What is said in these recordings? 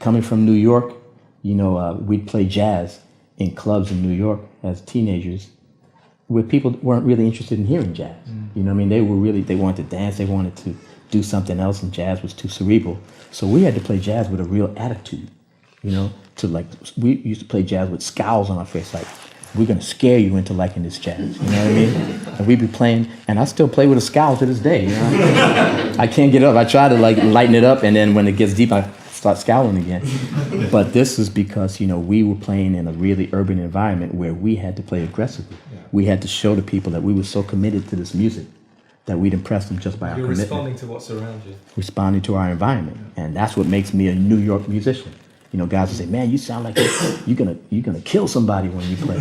Coming from New York, we'd play jazz in clubs in New York as teenagers where people weren't really interested in hearing jazz. You know what I mean? They wanted to dance, they wanted to do something else, and jazz was too cerebral. So we had to play jazz with a real attitude, we used to play jazz with scowls on our face, like, we're gonna scare you into liking this jazz, you know what I mean? And we'd be playing, and I still play with a scowl to this day, I can't get up. I try to lighten it up, and then when it gets deep, I start scowling again. But this is because, we were playing in a really urban environment where we had to play aggressively. Yeah. We had to show the people that we were so committed to this music that we'd impress them just by our commitment. You're responding to what's around you. Responding to our environment. Yeah. And that's what makes me a New York musician. Guys will say, man, you sound like you're gonna kill somebody when you play.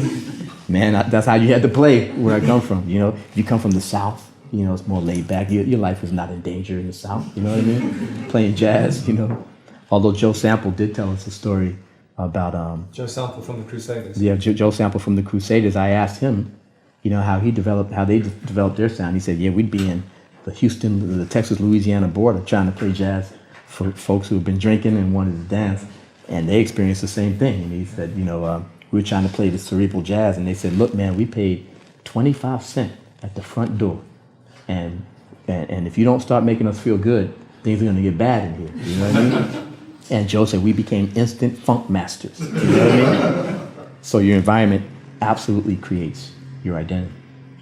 Man, that's how you had to play where I come from. If you come from the South, it's more laid back. Your life is not in danger in the South, you know what I mean? Playing jazz, Although Joe Sample did tell us a story about... Joe Sample from the Crusaders. Yeah, Joe Sample from the Crusaders. I asked him, how they developed their sound. He said, yeah, we'd be in the Texas-Louisiana border trying to play jazz for folks who had been drinking and wanted to dance. And they experienced the same thing. And he said, we were trying to play the cerebral jazz. And they said, look, man, we paid 25 cents at the front door. And if you don't start making us feel good, things are going to get bad in here. You know what I mean? And Joe said, we became instant funk masters. You know what I mean? So your environment absolutely creates your identity.